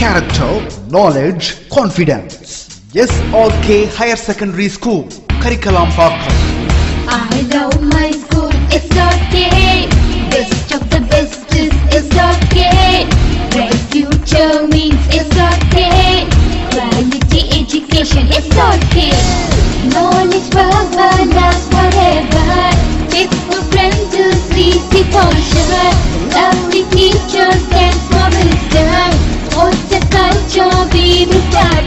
character, knowledge, confidence. SRK Higher Secondary School, KARIKALAMPAKKAM. I love my school, SRK. Best of the best is SRK. Bright future means SRK. Quality education, SRK. Knowledge power lasts forever. Faithful friends to see the culture. Lovely teachers and wisdom. What's the culture we will start?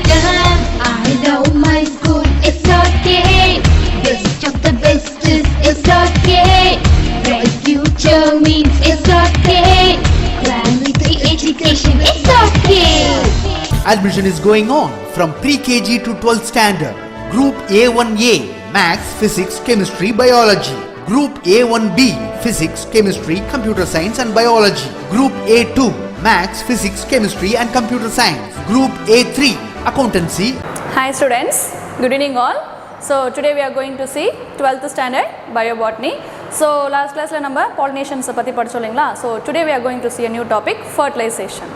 I love my school, SRK. Best of the best is SRK. Bright future means SRK. Quality education, SRK. Admission is going on from pre-KG to 12th standard. Group A1A, Maths, Physics, Chemistry, Biology. Group A1B, Physics, Chemistry, Computer Science and Biology. Group A2, Maths, Physics, Chemistry and Computer Science. Group A3, Accountancy. Hi students, good evening all. So today we are going to see 12th standard Biobotany. So last class la namba pollinations பத்தி படிச்சோம்ங்களா. So today we are going to see a new topic, fertilization.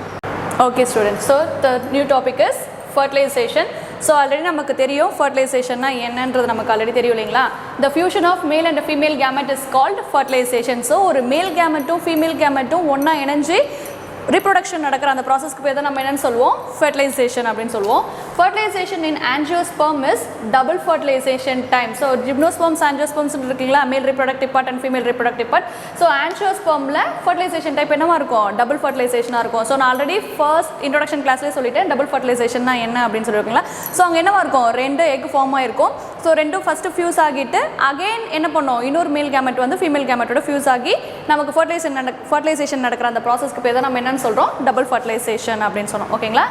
Okay students, so the new topic is fertilization. So already நமக்கு தெரியும் fertilization என்னன்றது நமக்கு already தெரியும் இல்லைங்களா. The fusion of male and female gamete is called fertilization. So ஒரு male gametum female gametum ஒண்ணா இணைஞ்சு reproduction நடக்கிற அந்த ப்ராசஸ்க்கு பேர் தான் நம்ம என்னன்னு சொல்லுவோம், fertilization அப்படின்னு சொல்லுவோம். Fertilization in angiosperm is double fertilization time. So gymnosperms angiosperms இருக்குங்களா, male reproductive part and female reproductive part. So angiospermல fertilization type என்னவா இருக்கும், double fertilization இருக்கும். So நான் ஆல்ரெடி ஃபர்ஸ்ட் இன்ட்ரோடக்ஷன் கிளாஸ்லேயே சொல்லிட்டேன் double fertilization என்ன அப்படின்னு சொல்லியிருக்கீங்களா. ஸோ அங்கே என்னவா இருக்கும், ரெண்டு எக் ஃபார்ம் ஆகிருக்கும். ஸோ ரெண்டும் ஃபஸ்ட்டு ஃபியூஸ் ஆகிட்டு அகெயின் என்ன பண்ணோம், இன்னொரு மேல் கேமெட் வந்து ஃபீமேல் கேமெட்டோட ஃபியூஸ் ஆகி நமக்கு ஃபர்டிலைசேஷன் நடக்கிற அந்த ப்ராசஸ்க்கு பேர் தான் நம்ம என்னன்னு சொல்கிறோம், டபுள் ஃபர்டிலைசேஷன் அப்படின்னு சொன்னோம். ஓகேங்களா.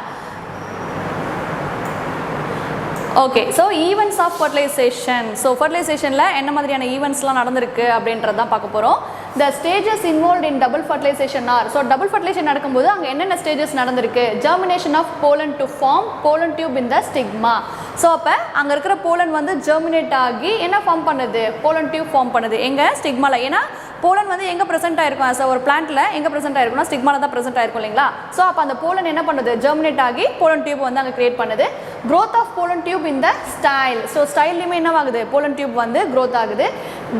Okay, so events of fertilisation. So ஃபர்டிலைசேஷனில் என்ன மாதிரியான ஈவெண்ட்ஸ்லாம் நடந்திருக்கு அப்படின்றது தான் பார்க்க போகிறோம். The stages involve in double fertilisation are, so double fertilisation நடக்கும்போது அங்கே என்னென்ன ஸ்டேஜஸ் நடந்திருக்கு, germination of pollen to form pollen tube in the stigma. So அப்போ அங்கே இருக்கிற போலன் வந்து ஜெர்மினேட் ஆகி என்ன ஃபார்ம் பண்ணுது, போலன் டியூப் ஃபார்ம் பண்ணுது எங்கள் ஸ்டிக்மாவில். ஏன்னா போலன் வந்து எங்கே ப்ரெசென்ட் ஆயிருக்கும், ஆஸ் ஒரு பிளான்ட்டில் எங்கே ப்ரெசென்ட் ஆயிருக்கும்னா ஸ்டிக்மாவில் தான் ப்ரெசென்ட் ஆயிருக்கும் இல்லைங்களா. ஸோ அப்போ அந்த போலன் என்ன பண்ணுது, ஜெர்மினேட் ஆகி போலன் டியூப் வந்து அங்கே கிரியேட் பண்ணுது. growth of pollen tube in the style. So styleலையுமே என்ன ஆகுது, pollen tube வந்து growth ஆகுது.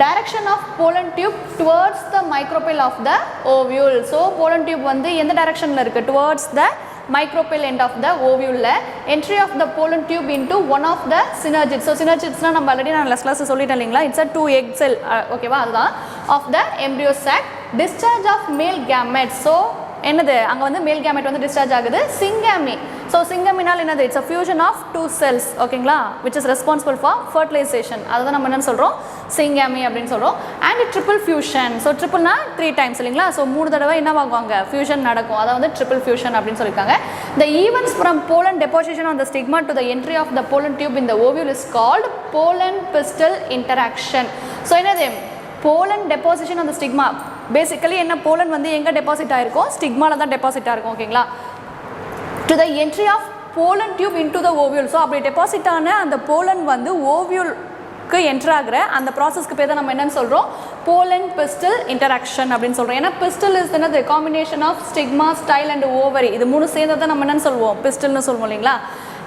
direction of pollen tube towards the micropyle of the ovule. So pollen tube வந்து எந்த directionல இருக்கு, towards the micropyle end of the ovule. entry of the pollen tube into one of the synergids. So synergids நம்ம already நான் last class சொல்லிட்டேன் இல்லைங்களா, it's a 2 egg cell. ஓகேவா, அதுதான் of the embryo sac. discharge of male gametes. So என்னது, அங்கே வந்து மேல் கேமெட் வந்து டிஸ்சார்ஜ் ஆகுது. சிங்கமி. ஸோ சிங்கமினால் என்னது, it's a fusion of 2 cells. ஓகேங்களா, which is responsible for fertilization. அதுதான் நம்ம என்னன்னு சொல்கிறோம், சிங்கமி அப்படின்னு சொல்கிறோம். And triple fusion. ஸோ ட்ரிபிள்னா 3 times இல்லைங்களா. ஸோ 3 தடவை என்ன ஆகுவாங்க, ஃபியூஷன் நடக்கும். அதை வந்து ட்ரிபிள் ஃபியூஷன் அப்படின்னு சொல்லியிருக்காங்க. த events from pollen deposition on the stigma to the entry of the pollen tube in the ovule is called pollen pistil interaction. So என்னது, pollen deposition on the stigma. Basically என்ன, pollen வந்து எங்கே deposit ஆகிருக்கும், ஸ்டிக்மாவில் தான் deposit ஆகிருக்கும். ஓகேங்களா. To the entry of pollen tube into the ovule. So அப்படி டெபாசிட் ஆன அந்த போலன் வந்து ஓவியூலுக்கு என்ட்ரு ஆகிற அந்த ப்ராசஸ்க்கு பேர் தான் நம்ம என்னன்னு சொல்கிறோம், போலன் பிஸ்டில் இன்டராக்ஷன் அப்படின்னு சொல்கிறோம். ஏன்னா பிஸ்டில் இஸ் என்னது, combination of stigma, style and ovary. இது 3 சேர்ந்து தான் நம்ம என்னன்னு சொல்லுவோம், பிஸ்டில்னு சொல்லுவோம் இல்லைங்களா.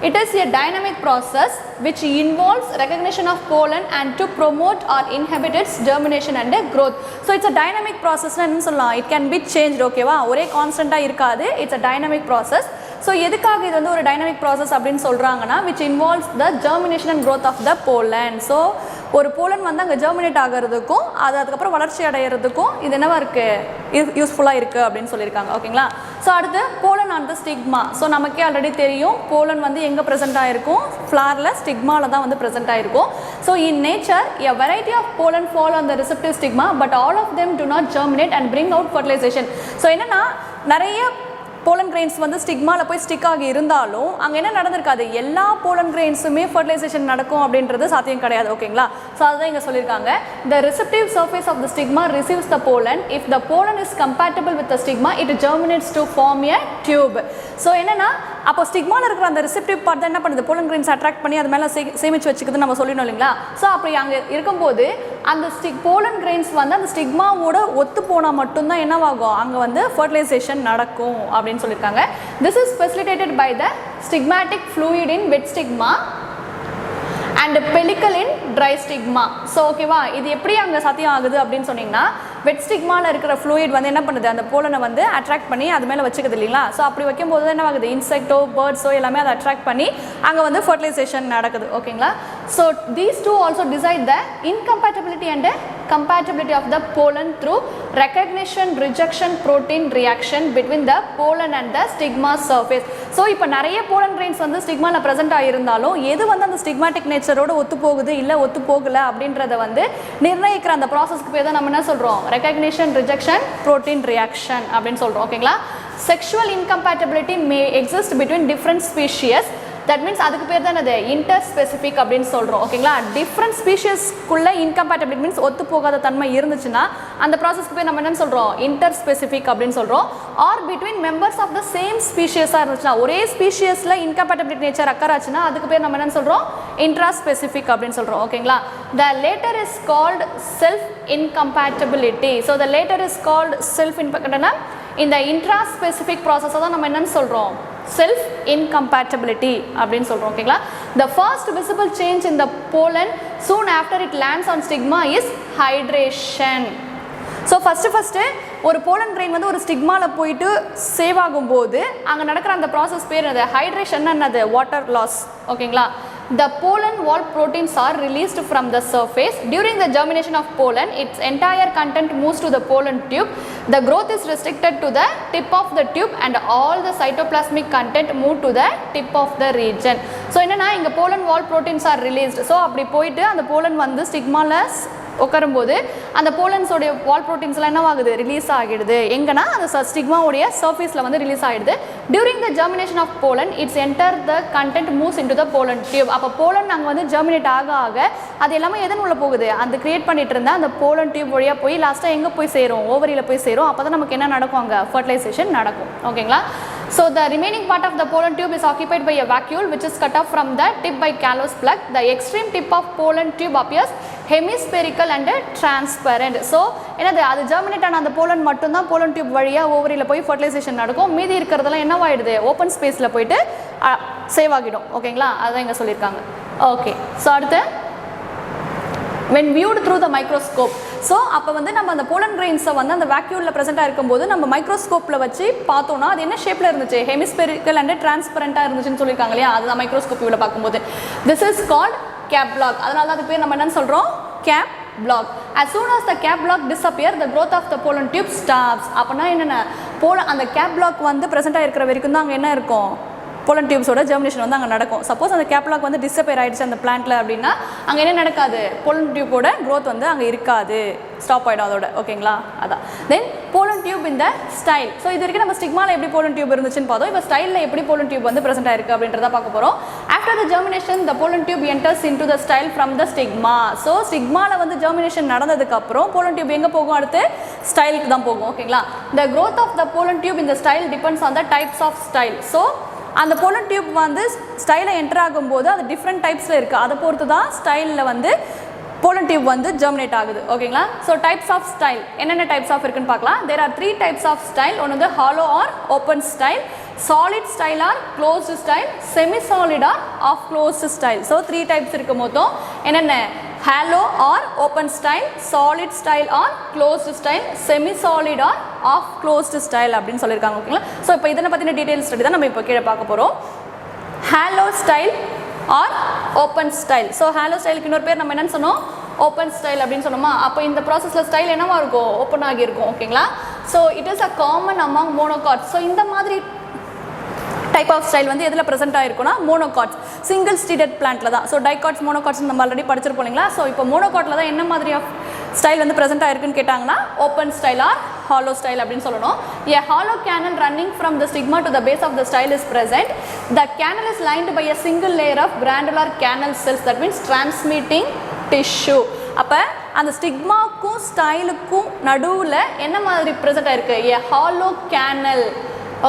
It is a dynamic process which involves recognition of pollen and to promote or inhibit its germination and growth. So it's a dynamic process. என்னன்னு சொல்லலாம், it can be changed. ஓகேவா, ஒரே கான்ஸ்டண்ட்டாக இருக்காது. It's a dynamic process. So எதுக்காக இது வந்து ஒரு டைனமிக் ப்ராசஸ் அப்படின்னு சொல்கிறாங்கன்னா, which involves the germination and growth of the pollen. So ஒரு போலன் வந்து அங்கே ஜெர்மினேட் ஆகிறதுக்கும் அதுக்கப்புறம் வளர்ச்சி அடைகிறதுக்கும் இது என்னவா இருக்குது, யூஸ்ஃபுல்லாக இருக்குது அப்படின்னு சொல்லியிருக்காங்க. ஓகேங்களா. ஸோ அடுத்து pollen on the stigma. So நமக்கே ஆல்ரெடி தெரியும் போலன் வந்து எங்கே ப்ரெசென்ட் ஆகிருக்கும், ஃப்ளாரில் ஸ்டிக்மாவில் தான் வந்து ப்ரெசென்ட் ஆகிருக்கும். So in nature a variety of pollen fall on the receptive stigma but all of them do not germinate and bring out fertilization. So என்னென்னா நிறைய போலன் கிரெயின்ஸ் வந்து ஸ்டிக்மாவில் போய் ஸ்டிக் ஆகி இருந்தாலும் அங்கே என்ன நடந்திருக்காது, எல்லா போலன் கிரெயின்ஸுமே ஃபர்டிலைசேஷன் நடக்கும் அப்படின்றது சாத்தியம் கிடையாது. ஓகேங்களா. ஸோ அதுதான் இங்கே சொல்லியிருக்காங்க. The receptive surface of the stigma receives the pollen. If the pollen is compatible with the stigma it germinates to form a tube. So என்னென்னா அப்போ ஸ்டிக்மாவில் இருக்கிற அந்த ரிசெப்டிவ் பார்ட் தான் என்ன பண்ணுது, போலன் கிரெயின்ஸ் அட்ராக்ட் பண்ணி அது மேலே சேமிச்சு வச்சுக்குதுன்னு நம்ம சொல்லணும் இல்லைங்களா. ஸோ அப்படி அங்கே இருக்கும்போது அந்த போலன் கிரெயின்ஸ் வந்து அந்த ஸ்டிக்மாவோட ஒத்து போனால் மட்டும்தான் என்னவாகும், அங்கே வந்து ஃபர்டிலைசேஷன் நடக்கும் அப்படின்னு சொல்லியிருக்காங்க. This is facilitated by the stigmatic fluid in wet stigma and pellicle in dry stigma. So ஓகேவா, இது எப்படி அங்கே சத்தியம் ஆகுது அப்படின்னு சொன்னீங்கன்னா, வெட் ஸ்டிக்மாவில் இருக்கிற ஃப்ளூயிட் வந்து என்ன பண்ணுது, அந்த போலனை வந்து அட்ராக்ட் பண்ணி அது மேலே வச்சுக்குது இல்லைங்களா. ஸோ அப்படி வைக்கும்போது என்ன ஆகுது, இன்செக்டோ பேர்ட்ஸோ எல்லாமே அதை அட்ராக்ட் பண்ணி அங்கே வந்து ஃபர்டிலைசேஷன் நடக்குது. ஓகேங்களா. So these two also decide the incompatibility and compatibility of the pollen through recognition rejection protein reaction between the pollen and the stigma surface. So இப்போ நிறைய போலன் கிரெயின்ஸ் வந்து ஸ்டிக்மாவில் ப்ரெசென்ட் ஆகியிருந்தாலும் எது வந்து அந்த ஸ்டிக்மாட்டிக் நேச்சரோட ஒத்து போகுது இல்லை ஒத்து போகலை அப்படின்றத வந்து நிர்ணயிக்கிற அந்த ப்ராசஸ்க்கு பேர் தான் நம்ம என்ன சொல்கிறோம், ரெகக்னிஷன் ரிஜெக்ஷன் ப்ரோட்டீன் ரியாக்ஷன் அப்படின்னு சொல்கிறோம். ஓகேங்களா. Sexual incompatibility May exist between different species. That means அதுக்கு பேர் தான் அது இன்டர் ஸ்பெசிஃபிக் அப்படின்னு சொல்கிறோம். ஓகேங்களா. டிஃப்ரெண்ட் ஸ்பீஷியஸ்க்குள்ளே இன்கம்பேட்டபிலிட்டி மீன்ஸ் ஒத்து போகாத தன்மை இருந்துச்சுன்னா அந்த ப்ராசஸ்க்கு பேர் நம்ம என்னன்னு சொல்கிறோம், இன்டர் ஸ்பெசிஃபிக் அப்படின்னு சொல்கிறோம். Or between members of the same ஸ்பீஷியஸாக இருந்துச்சுன்னா, ஒரே ஸ்பீஷியஸில் இன்கம்பேட்டபிலிட்டி நேச்சர் அக்கர் ஆச்சுன்னா அதுக்கு பேர் நம்ம என்னன்னு சொல்கிறோம், இன்ட்ரா ஸ்பெசிஃபிக் அப்படின்னு சொல்கிறோம். ஓகேங்களா. The latter is called self incompatibility. So the latter is called self இன்கம்பேட்டபிலிட்டினா இந்த இன்ட்ரா ஸ்பெசிஃபிக் ப்ராசஸை தான் நம்ம என்னன்னு சொல்கிறோம், செல்ஃப் இன்கம்பேட்டபிலிட்டி அப்படின்னு சொல்கிறோம். ஓகேங்களா. The first visible change in the pollen soon after it lands on stigma is hydration. So first ஒரு போலன் கிரெயின் வந்து ஒரு ஸ்டிக்மாவில் போயிட்டு சேவ் ஆகும்போது அங்கே நடக்கிற அந்த ப்ராசஸ் பேர் என்னது, ஹைட்ரேஷன். என்னது, வாட்டர் லாஸ். ஓகேங்களா. The pollen wall proteins are released from the surface. During the germination of pollen, its entire content moves to the pollen tube. The growth is restricted to the tip of the tube and all the cytoplasmic content move to the tip of the region. So என்னன்னா இங்க pollen wall proteins are released. So அப்படி போயிட்டு அந்த pollen வந்து ஸ்டிக்மால உட்காரும்போது அந்த போலன்ஸோடைய வால் ப்ரோட்டீன்ஸ்லாம் என்னவாகுது, release ஆகிடுது. எங்கன்னா அந்த ஸ்டிக்மாவுடைய சர்ஃபேஸில் வந்து ரிலீஸ் ஆகிடுது. During the germination of pollen its enter the content moves into the pollen tube. அப்போ போலன் அங்கே வந்து ஜெர்மினேட் ஆக ஆக அது எல்லாமே எதன் உள்ள போகுது, அந்த கிரியேட் பண்ணிட்டு இருந்தால் அந்த போலன் டியூப் வழியாக போய் லாஸ்ட்டாக எங்கே போய் சேரும், ஓவரியில் போய் சேரும். அப்போ தான் நமக்கு என்ன நடக்கும், அங்கே ஃபர்டிலைசேஷன் நடக்கும். ஓகேங்களா. So the remaining part of the pollen tube is occupied by a vacuole which is cut off from the tip by callous plug. The extreme tip of pollen tube appears hemispherical and transparent. So என்னது, அது germinate ஆன அந்த pollen மட்டும்தான் pollen tube வழியாக ஓவரியில் போய் fertilisation நடக்கும். மீதி இருக்கிறதெல்லாம் என்னவாயிடுது, ஓப்பன் ஸ்பேஸில் போயிட்டு சேவ் ஆகிடும். ஓகேங்களா. அதுதான் இங்கே சொல்லியிருக்காங்க. ஓகே. ஸோ அடுத்து when viewed through the microscope. So அப்போ வந்து நம்ம அந்த போலன் கிரெயின்ஸை வந்து அந்த வேக்யூலில் ப்ரெசென்ட்டாக இருக்கும்போது நம்ம மைக்ரோஸ்கோப்பில் வச்சு பார்த்தோன்னா அது என்ன ஷேப்பில் இருந்துச்சு, ஹெமிஸ்பெரிக்கல் அண்ட் டிரான்ஸ்பரண்ட்டாக இருந்துச்சுன்னு சொல்லியிருக்காங்க இல்லையா. அதுதான் மைக்ரோஸ்கோப் வியூவில் பார்க்கும்போது this is called cap block. அதனால தான் அது பேர் நம்ம என்னன்னு சொல்கிறோம், cap block. as soon as the cap block disappear the growth of the pollen tube stops. அப்படின்னா என்னென்ன, அந்த கேப் பிளாக் வந்து ப்ரெசென்ட்டாக இருக்கிற வரைக்கும் தான் அங்கே என்ன இருக்கும், போலன் டியூப்ஸோட ஜெர்மினேஷன் வந்து அங்கே நடக்கும். சப்போஸ் அந்த கேப்லாக் வந்து டிஸப்பியர் ஆகிடுச்சு அந்த பிளான்ட்டில் அப்படின்னா அங்கே என்ன நடக்காது, போலன் டியூப்போட க்ரோத் வந்து அங்கே இருக்காது, ஸ்டாப் ஆகிடும் அதோட. ஓகேங்களா. அதான் தென் போலன் டியூப் இந்த ஸ்டைல். ஸோ இது வரைக்கும் நம்ம ஸ்டிக்மாவில் எப்படி போலன் டியூப் இருந்துச்சுன்னு பார்த்தோம். இப்போ ஸ்டைலில் எப்படி போலன் டியூப் வந்து ப்ரெசென்ட் ஆயிருக்கு அப்படின்றத பார்க்க போகிறோம். After the germination the pollen tube enters into the style from the stigma. So ஸ்டிக்மாவில் வந்து ஜெர்மினேஷன் நடந்ததுக்கப்புறம் போலன் டியூப் எங்கே போகும், அடுத்து ஸ்டைலுக்கு தான் போகும். ஓகேங்களா. The growth of the pollen tube இந்த style depends on the types of style. So அந்த போலன் டியூப் வந்து ஸ்டைலில் என்டர் ஆகும்போது அது டிஃப்ரெண்ட் டைப்ஸில் இருக்குது. அதை பொறுத்து தான் ஸ்டைலில் வந்து போலன் டியூப் வந்து ஜெர்மினேட் ஆகுது. ஓகேங்களா. ஸோ டைப்ஸ் ஆஃப் ஸ்டைல் என்னென்ன டைப்ஸ் ஆஃப் இருக்குன்னு பார்க்கலாம். There are 3 types of style. ஒன்று வந்து hollow or open style, solid style or closed style, semi solid or half closed style. So 3 types இருக்குது மொத்தம். என்னென்ன, hollow or open style, solid style or closed style, semi solid or half closed style அப்படின்னு சொல்லியிருக்காங்க. ஓகேங்களா. So இப்போ இதனை பற்றின detail study தான் நம்ம இப்போ கீழே பார்க்க போகிறோம். Hollow style or open style. So hollow ஸ்டைலுக்கு இன்னொரு பேர் நம்ம என்னன்னு சொன்னோம், ஓப்பன் ஸ்டைல் அப்படின்னு சொன்னோமா. அப்போ இந்த ப்ராசஸில் ஸ்டைல் என்னவா இருக்கும், ஓப்பன் ஆகியிருக்கும். ஓகேங்களா. So it is a common among monocots. So இந்த மாதிரி டைப் ஆஃப் ஸ்டைல் வந்து எதில் ப்ரெசென்ட் ஆகிருக்குன்னா மோனோகாட்ஸ், சிங்கிள் ஸ்டீடட் பிளான்ட்டில் தான். ஸோ டைகாட்ஸ் மோனோகாட்ஸ் நம்ம ஆல்ரெடி படிச்சிருப்போம் இல்லைங்களா. ஸோ இப்போ மோனோகாட்டில் தான் என்ன மாதிரி ஆஃப் ஸ்டைல் வந்து ப்ரெசென்ட் ஆகிருக்குன்னு கேட்டாங்கன்னா open style or hollow style அப்படின்னு சொல்லணும். A hollow canal running from the stigma to the base of the style is present. The canal is lined by a single layer of granular canal cells, that means transmitting tissue. அப்போ அந்த ஸ்டிக்மாக்கும் ஸ்டைலுக்கும் நடுவில் என்ன மாதிரி present ஆயிருக்கு, a hollow canal.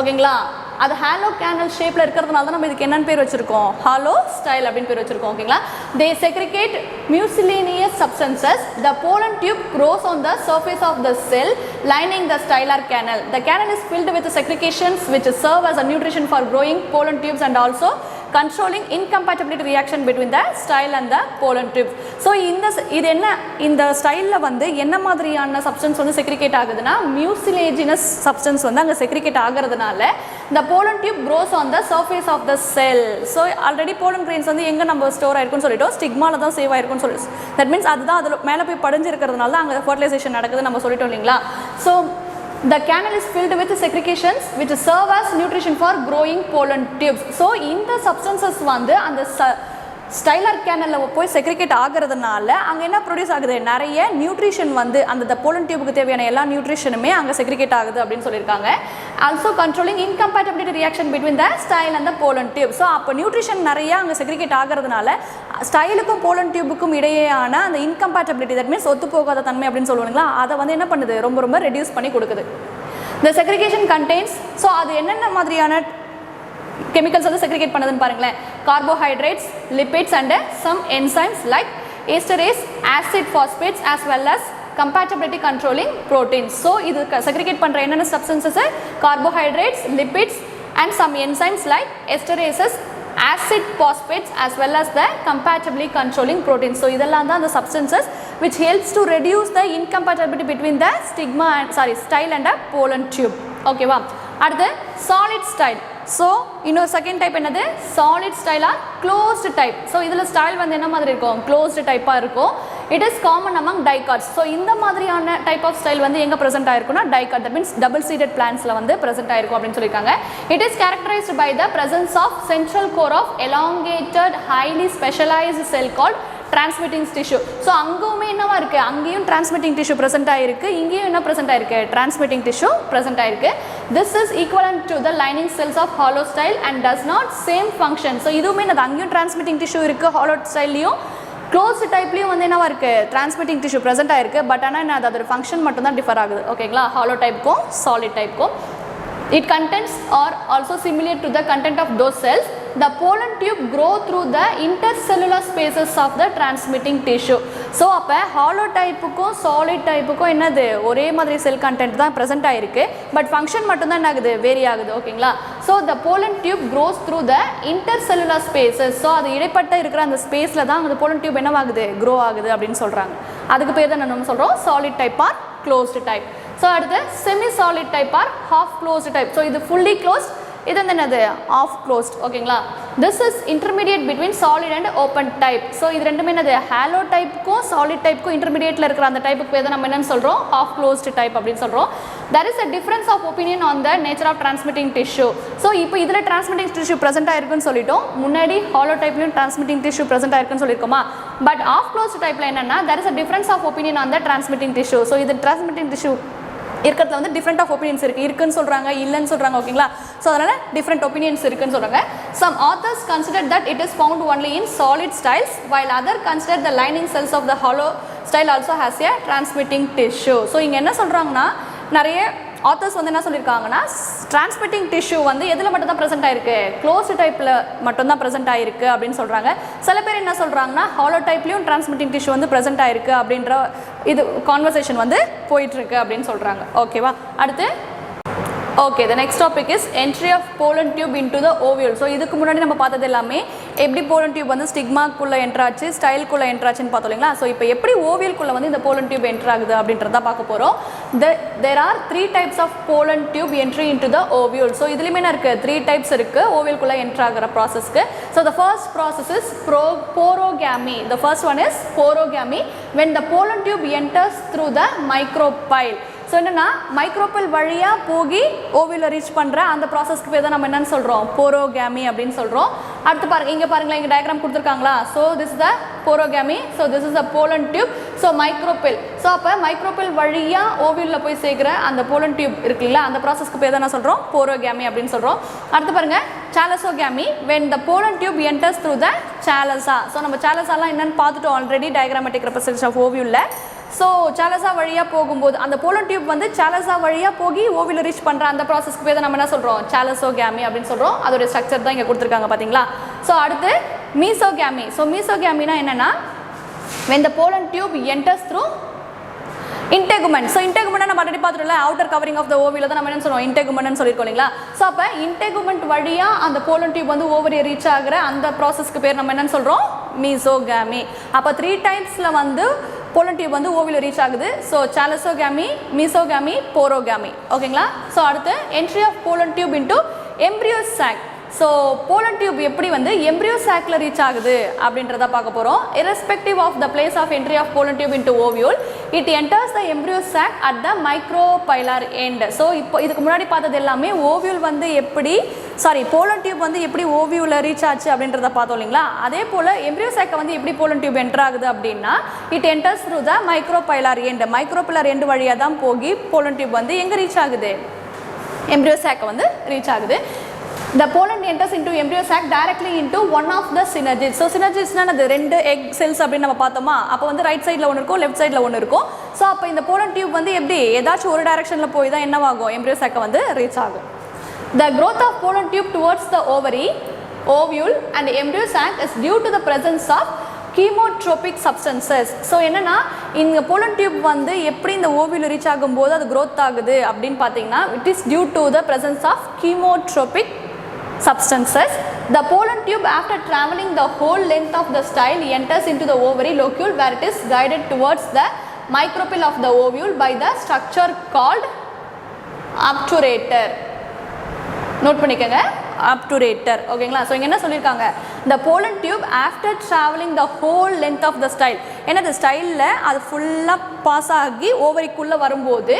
ஓகேங்களா. அது hollow canal ஷேப்பில் இருக்கிறதுனால தான் நம்ம இதுக்கு என்னென்னு பேர் வச்சுருக்கோம், ஹாலோ ஸ்டைல் அப்படின்னு பேர் வச்சுருக்கோம். ஓகேங்களா. தே segregate mucilaneous substances. The pollen tube grows on the surface of the cell lining the stylar canal. The canal is filled with secretions which serve as a nutrition for growing pollen tubes and also controlling incompatibility reaction between the style and the pollen tube. So இது என்ன, இந்த ஸ்டைலில் வந்து என்ன மாதிரியான substance வந்து segregate ஆகுதுன்னா mucilaginous substance வந்து அங்கே செக்ரிகேட் ஆகிறதுனால the pollen tube grows on the surface of the cell. So already pollen grains வந்து எங்கே நம்ம ஸ்டோர் ஆயிருக்குன்னு சொல்லிட்டோம், ஸ்டிக்மாவில் தான் சேவ் ஆயிருக்குன்னு சொல்லி, தட் மீன்ஸ் அதுதான் அதில் மேலே போய் படிஞ்சிருக்கிறதுனால தான் அங்கே ஃபர்டிலைசேஷன் நடக்குது நம்ம சொல்லிட்டோம் இல்லைங்களா. So the canal is filled with secretions which serve as nutrition for growing pollen tubes. So இந்த substances வந்து அந்த ஸ்டைலர் கேனலில் போய் செக்ரிகேட் ஆகிறதுனால அங்கே என்ன ப்ரொடியூஸ் ஆகுது, நிறைய நியூட்ரிஷன் வந்து அந்த போலன் டியூபுக்கு தேவையான எல்லா நியூட்ரிஷனுமே அங்கே செக்ரிகேட் ஆகுது அப்படின்னு சொல்லியிருக்காங்க. Also controlling incompatibility reaction between the style and the pollen tube. So அப்போ நியூட்ரிஷன் நிறைய அங்கே செக்ரிகேட் ஆகிறதுனால ஸ்டைலுக்கும் போலன் டியூபுக்கும் இடையேயான அந்த இன்கம்பேட்டபிலிட்டி, தட் மீன்ஸ் ஒத்து போகாத தன்மை அப்படின்னு சொல்லுவாங்களா, அதை வந்து என்ன பண்ணுது, ரொம்ப ரொம்ப ரெடியூஸ் பண்ணி கொடுக்குது. The segregation contains, ஸோ அது என்னென்ன மாதிரியான chemicals வந்து segregate பண்ணுதுன்னு பாருங்களேன். Carbohydrates, lipids and some enzymes like esterase, acid phosphates as well as compatibility controlling proteins. So இது segregate பண்ணுற என்னென்ன substances, carbohydrates, lipids and some enzymes like esterases, acid phosphates as well as the compatibility controlling proteins. So இதெல்லாம் தான் the substances which helps to reduce the incompatibility between the stigma and style and the pollen tube. Okay வா. அடுத்து solid style. So இன்னொரு second type என்னது, solid ஸ்டைலாக closed type. So இதில் style வந்து என்ன மாதிரி இருக்கும், க்ளோஸ்டு டைப்பாக இருக்கும். It is common among dicots. So இந்த மாதிரியான டைப் ஆஃப் ஸ்டைல் வந்து எங்கே ப்ரெசென்ட் ஆயிருக்குன்னா dicot, that means double seeded பிளான்ஸில் வந்து ப்ரெசென்ட் ஆயிருக்கும் அப்படின்னு சொல்லியிருக்காங்க. It is characterized by the presence of central core of elongated highly specialized cell called transmitting tissue. So அங்கேயுமே என்னவா இருக்குது, அங்கேயும் டிரான்ஸ்மிட்டிங் டிஷ்யூ ப்ரெசென்ட் ஆயிருக்கு, இங்கேயும் என்ன ப்ரெசென்ட் ஆயிருக்கு, டிரான்ஸ்மிட்டிங் டிஷ்யூ ப்ரெசென்ட் ஆயிருக்கு. This is equivalent to the lining cells of hollow style and does not same function. So இதுவுமே அது அங்கேயும் டிரான்ஸ்மிட்டிங் டிஷ்யூ இருக்குது, ஹாலோ ஸ்டைல்லையும் க்ளோஸ்டு டைப்லேயும் வந்து என்னவா இருக்குது, டிரான்ஸ்மிட்டிங் டிஷ்யூ ப்ரெசென்ட் ஆயிருக்கு. பட் ஆனால் என்ன, அது அதோட ஃபங்க்ஷன் மட்டும் தான் டிஃபர் ஆகுது. ஓகேங்களா, ஹாலோ டைப்புக்கும் சாலிட் டைப்புக்கும். It contents are also similar to the content of those cells. The pollen tube grow through the intercellular spaces of the transmitting tissue. So அப்போ hollow typeக்கும் solid typeக்கும் என்னது, ஒரே மாதிரி செல் கண்டென்ட் தான் ப்ரெசென்ட் ஆகிருக்கு, பட் ஃபங்க்ஷன் மட்டும்தான் என்ன ஆகுது, வேரி ஆகுது. ஓகேங்களா. So the pollen tube grows through the intercellular spaces. So அது இடைப்பட்ட இருக்கிற அந்த ஸ்பேஸில் தான் அந்த pollen tube என்னவாகுது, க்ரோ ஆகுது அப்படின்னு சொல்கிறாங்க. அதுக்கு பேர் தான் நம்ம சொல்கிறோம் solid type or closed type. So அடுத்து semi solid type or half closed type. So இது ஃபுல்லி க்ளோஸ்ட், இது வந்து என்னது, ஆஃப் க்ளோஸ்ட். ஓகேங்களா. This is intermediate between solid and open type. So இது ரெண்டுமே என்னது, ஹாலோ டைப்புக்கும் சாலிட் டைப்புக்கும் இன்டர்மீடியேட்டில் இருக்கிற அந்த டைப்புக்கு பேர் தான் நம்ம என்னன்னு சொல்கிறோம், ஹாஃப் க்ளோஸ்டு டைப் அப்படின்னு சொல்கிறோம். there is a difference of opinion on the nature of transmitting tissue. So இப்போ இதில் transmitting tissue ப்ரெசென்ட் ஆயிருக்குன்னு சொல்லிட்டோம், முன்னாடி ஹாலோ டைப்லையும் transmitting tissue ப்ரெசென்ட் ஆயிருக்குன்னு சொல்லியிருக்கோமா. பட் ஆஃப் க்ளோஸ்டு டைப்பில் என்னென்னா there is a difference of opinion on the transmitting tissue. So இது transmitting tissue இருக்கிறதுல வந்து டிஃப்ரெண்ட் ஆஃப் ஒப்பீனியன்ஸ் இருக்குன்னு சொல்கிறாங்க, இல்லைன்னு சொல்கிறாங்க. ஓகேங்களா. ஸோ அதனால் டிஃப்ரெண்ட் ஒப்பீனியன்ஸ் இருக்குன்னு சொல்கிறாங்க. Some authors consider that it is found only in solid styles while other consider the lining cells of the hollow style also has a transmitting tissue. So இங்கே என்ன சொல்கிறாங்கன்னா, நிறைய ஆத்தர்ஸ் வந்து என்ன சொல்லியிருக்காங்கன்னா, டிரான்ஸ்மிட்டிங் டிஷ்யூ வந்து எதில் மட்டும் தான் ப்ரெசென்ட் ஆயிருக்கு, க்ளோஸ்டு டைப்பில் மட்டும்தான் ப்ரெசென்ட் ஆயிருக்கு அப்படின்னு சொல்கிறாங்க. சில பேர் என்ன சொல்கிறாங்கன்னா, ஹாலோ டைப்லையும் டிரான்ஸ்மிட்டிங் டிஷ்யூ வந்து ப்ரெசென்ட் ஆயிருக்கு அப்படின்ற இது கான்வர்சேஷன் வந்து போயிட்டுருக்கு அப்படின்னு சொல்கிறாங்க. ஓகேவா. அடுத்து okay, the next topic is entry of pollen tube into the ovule. So இதுக்கு முன்னாடி நம்ம பார்த்தது எல்லாமே எப்படி pollen tube வந்து ஸ்டிக்மாக்குள்ளே என்ட்ராச்சு, ஸ்டைலுக்குள்ளே என்ட்ராச்சுன்னு பார்த்தோம் இல்லைங்களா. ஸோ இப்போ எப்படி ஓவியல்குள்ளே வந்து இந்த pollen tube என்ட்ரு ஆகுது அப்படின்றத பார்க்க போகிறோம். there are 3 types of pollen tube entry into the ovule. So இதுலேயுமே என்ன இருக்குது, 3 types இருக்குது ஓவியல்குள்ளே என்ட்ரு ஆகிற ப்ராசஸ்க்கு. So the first process is porogamy. The first one is porogamy, when the pollen tube enters through the micropyle. So என்னென்னா, microbial வழியாக போகி ஓவியில் reach பண்ணுற அந்த ப்ராசஸ்க்கு பேர் தான் நம்ம என்னென்னு சொல்கிறோம், போரோகேமி அப்படின்னு சொல்கிறோம். அடுத்து பாருங்கள், இங்கே பாருங்களேன், இங்கே டயக்ராம் கொடுத்துருக்காங்களா. So this is the porogamy. So this is the pollen tube. So micropyle, so அப்போ மைக்ரோபில் வழியாக ஓவியில் போய் சேர்க்குற அந்த போலன் டியூப் இருக்குல்ல, அந்த ப்ராசஸ்க்கு பேர் தான் என்ன சொல்கிறோம், போரோகேமி அப்படின்னு சொல்கிறோம். அடுத்து பாருங்கள், chalazogamy, when the pollen tube enters through the chalosa. So நம்ம சாலசாலாம் என்னென்னு பார்த்துட்டோம் ஆல்ரெடி, டயக்ராமேட்டிக் ரெப்ரசன்டேஷன் ஆஃப் ஓவியூவில். ஸோ சாலஸா வழியாக போகும்போது அந்த போலன் டியூப் வந்து சாலஸா வழியாக போய் ஓவியில் ரீச் பண்ணுற அந்த ப்ராசஸ்க்கு பேர் நம்ம என்ன சொல்கிறோம் சாலசோகேமி அப்படின்னு சொல்கிறோம். அதோடைய ஸ்ட்ரக்சர் தான் இங்கே கொடுத்துருக்காங்க பார்த்தீங்களா. ஸோ அடுத்து மீசோகேமி. ஸோ மீசோகேமினா என்னென்னா when the pollen tube enters through integument. So integument நம்ம ஆல்ரெடி பார்த்துட்டோம்ல, அவுட்டர் கவரிங் ஆஃப் த ஓவியில் தான் நம்ம என்ன சொல்லுவோம் இன்டெகுமெண்ட்னு சொல்லியிருக்கோம் இல்லைங்களா. ஸோ அப்போ இன்டெகுமெண்ட் வழியாக அந்த போலன் டியூப் வந்து ஓவரியை ரீச் ஆகிற அந்த ப்ராசஸ்க்கு பேர் நம்ம என்னன்னு சொல்கிறோம் மீசோகேமி. அப்போ 3 டைம்ஸில் வந்து போலன் டியூப் வந்து ஓவியில் ரீச் ஆகுது. ஸோ சாலசோகேமி, மீசோகேமி, போரோகேமி. ஓகேங்களா. ஸோ அடுத்து entry of pollen tube into embryo sac. So pollen tube எப்படி வந்து எம்ப்ரியோ சாக்கில் ரீச் ஆகுது அப்படின்றத பார்க்க போகிறோம். irrespective of the place of entry of pollen tube into ovule, it enters the embryo sac at the micropylar end. So இப்போ இதுக்கு முன்னாடி பார்த்தது எல்லாமே ஓவியூல் வந்து எப்படி போலன் டியூப் வந்து எப்படி ஓவியூவில் ரீச் ஆச்சு அப்படின்றத பார்த்தோம் இல்லைங்களா. அதே போல் எம்ப்ரியோ சாக்கை வந்து எப்படி போலன் டியூப் என்டர் ஆகுது அப்படின்னா it enters through the micropylar end. Micropylar end வழியாக தான் போய் போலன் டியூப் வந்து எங்கே ரீச் ஆகுது எம்ப்ரியோ சாக்கை வந்து ரீச் ஆகுது. The pollen enters into embryo sac directly into one of the synergids. So synergids அது 2 egg cells அப்படின்னு நம்ம பார்த்தோமா. அப்போ வந்து ரைட் சைடில் ஒன்று இருக்கும், லெஃப்ட் சைடில் ஒன்று இருக்கும். ஸோ அப்போ இந்த pollen tube வந்து எப்படி ஏதாச்சும் ஒரு டைரக்ஷனில் போய் தான் என்னவாகும் embryo sac வந்து ரீச் ஆகும். The growth of pollen tube towards the ovary, ovule and embryo sac is due to the presence of chemotropic substances. So என்னென்னா இந்த pollen tube வந்து எப்படி இந்த ஓவியில் ரீச் ஆகும்போது அது growth ஆகுது அப்படின்னு பார்த்தீங்கன்னா it is due to the presence of chemotropic substances. The pollen tube after traveling the whole length of the style enters into the ovary locule where it is guided towards the micropyle of the ovule by the structure called obturator. Note பண்ணிக்கங்க obturator. ஓகேங்களா. So இங்கே என்ன சொல்லியிருக்காங்க the pollen tube after traveling the whole length of the style, ஏன்னா அந்த ஸ்டைலில் அது ஃபுல்லாக பாஸ் ஆகி ஓவரிக்குள்ளே வரும்போது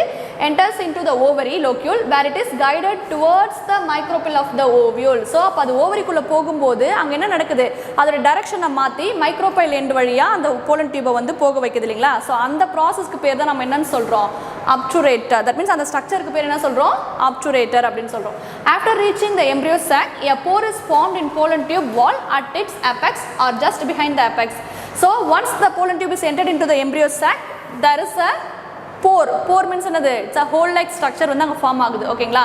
enters into the ovary locule where it is guided towards the micropyle of the ovule. So அப்போ அது ஓவரிக்குள்ளே போகும்போது அங்கே என்ன நடக்குது அதோட டைரக்ஷனை மாற்றி மைக்ரோபைல் எண்ட் வழியாக அந்த போலன் டியூபை வந்து போக வைக்குது இல்லைங்களா. ஸோ அந்த ப்ராசஸ்க்கு பேர் தான் நம்ம என்னன்னு சொல்கிறோம் obturator. தட் மீன்ஸ் அந்த ஸ்ட்ரக்சருக்கு பேர் என்ன சொல்கிறோம் obturator அப்படின்னு சொல்கிறோம். After reaching the embryo sac, a pore is formed in pollen tube wall at its apex or just behind the apex. So once the pollen tube is entered into the embryo sac, there is a pore. Pore means another, it's a hole like structure வந்து அங்கே form ஆகுது. ஓகேங்களா.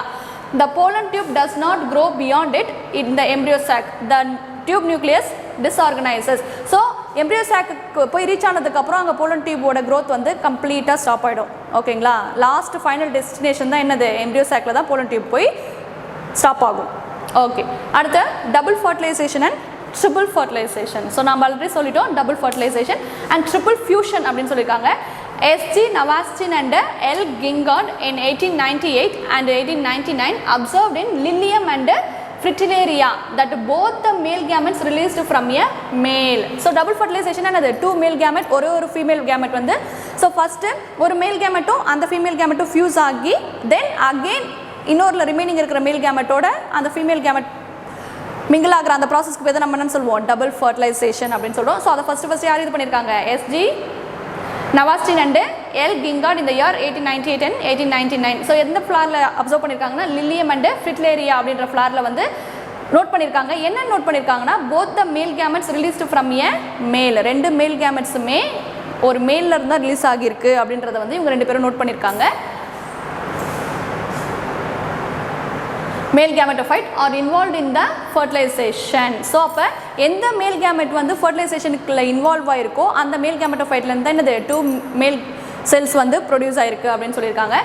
The pollen tube does not grow beyond it in the embryo sac. The tube nucleus disorganizes. So embryo sac போய் reach ஆனதுக்கப்புறம் அங்கே pollen tube-ஓட growth வந்து கம்ப்ளீட்டாக stop ஆகிடும். ஓகேங்களா. லாஸ்ட் ஃபைனல் டெஸ்டினேஷன் தான் என்னது embryo sac-ல தான் pollen tube போய் ஸ்டாப் ஆகும். ஓகே. அடுத்து double fertilisation and triple fertilisation. So நம்ம ஆல்ரெடி சொல்லிட்டோம் double fertilisation and triple fusion அப்படின்னு சொல்லியிருக்காங்க. S.G. Navastin and L. Gingard in 1898 and 1899 observed in Lilium and Fritillaria that both the male gametes released from a male. So double fertilization என்னது 2 male gamete ஒரு female gamete வந்து so first ஒரு மேல் கேமெட்டும் அந்த female கேமெட்டும் fuse ஆகி then again இன்னொரு remaining இருக்கிற மேல் கேமெட்டோட அந்த ஃபீமேல் கேமெட் மிங்கிள் ஆகிற அந்த ப்ராசஸ்க்கு பேர் நம்ம என்னன்னு சொல்லுவோம் டபுள் ஃபர்டிலைசேஷன் அப்படின்னு சொல்லுவோம். ஸோ அதை ஃபஸ்ட்டு யார் இது பண்ணியிருக்காங்க S.G. Navastin and L. Gingard in the year 1898 and 1899. So எந்த ஃப்ளாரில் அப்சர்வ் பண்ணியிருக்காங்கன்னா லில்லியம் அண்ட் ஃப்ரிட்டிலேரியா அப்படின்ற ஃப்ளாரில் வந்து நோட் பண்ணியிருக்காங்க. என்ன நோட் பண்ணியிருக்காங்கன்னா போத் த மேல் கேமெட்ஸ் ரிலீஸ்டு ஃப்ரம் ஏ மேல், 2 மேல் கேமெட்ஸுமே ஒரு மேலில் இருந்தால் ரிலீஸ் ஆகியிருக்கு அப்படின்றத வந்து இவங்க 2 பேரும் நோட் பண்ணியிருக்காங்க. மேல் gametophyte are involved in the fertilization. So அப்போ எந்த மேல் கேமெட் வந்து ஃபர்டிலைசேஷனுக்குள்ள இன்வால்வ் ஆகிருக்கோ அந்த மேல் கேமெட்டோஃபைட்லேருந்து தான் என்னது 2 மேல் cells வந்து ப்ரொடியூஸ் ஆயிருக்கு அப்படின்னு சொல்லியிருக்காங்க.